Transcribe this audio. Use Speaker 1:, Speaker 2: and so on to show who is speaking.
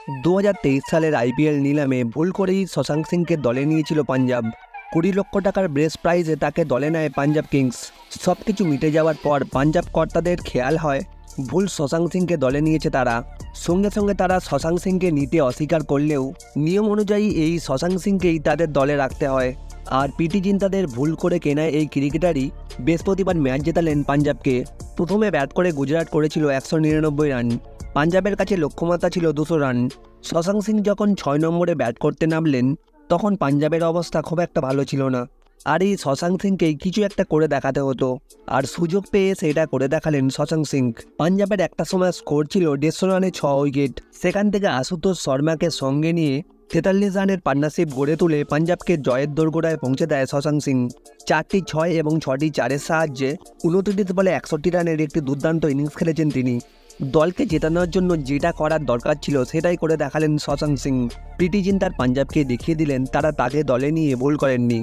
Speaker 1: 2023 সালের আইপিএল নিলামে ভুল করেই শশাঙ্ক সিংকে দলে নিয়েছিল পাঞ্জাব। 20 লক্ষ টাকার বেস্ট প্রাইজে তাকে দলে নেয় পাঞ্জাব কিংস। সব কিছু মিটে যাওয়ার পর পাঞ্জাব কর্তাদের খেয়াল হয় ভুল শশাঙ্ক সিংকে দলে নিয়েছে তারা। সঙ্গে সঙ্গে তারা শশাঙ্ক সিংকে নিতে অস্বীকার করলেও নিয়ম অনুযায়ী এই শশাঙ্ক সিংকেই তাদের দলে রাখতে হয়। আর পিটি জিন্তাদের ভুল করে কেনা এই ক্রিকেটারই বৃহস্পতিবার ম্যাচ জেতালেন পাঞ্জাবকে। প্রথমে ব্যাট করে গুজরাট করেছিল 199 রান। পাঞ্জাবের কাছে লক্ষ্যমাত্রা ছিল 200 রান। শশাঙ্ক সিং যখন 6 নম্বরে ব্যাট করতে নামলেন তখন পাঞ্জাবের অবস্থা খুব একটা ভালো ছিল না। আর এই শশাঙ্ক সিংকেই কিছু একটা করে দেখাতে হতো, আর সুযোগ পেয়ে সেটা করে দেখালেন শশাঙ্ক সিং। পাঞ্জাবের একটা সময় স্কোর ছিল 150 রানে 6 উইকেট। সেখান থেকে আশুতোষ শর্মাকে সঙ্গে নিয়ে 43 রানের পার্টনারশিপ গড়ে তুলে পাঞ্জাবকে জয়ের দোরগোড়ায় পৌঁছে দেয় শশাঙ্ক সিং। 4টি 6 এবং 6টি 4-এর সাহায্যে 29 বলে 61 রানের একটি দুর্দান্ত ইনিংস খেলেছেন তিনি। দলকে জেতানোর জন্য যেটা করার দরকার ছিল সেটাই করে দেখালেন শশাঙ্ক সিং। প্রীতি জিন্তার পাঞ্জাবকে দেখিয়ে দিলেন তারা তাকে দলে নিয়ে ভুল করেননি।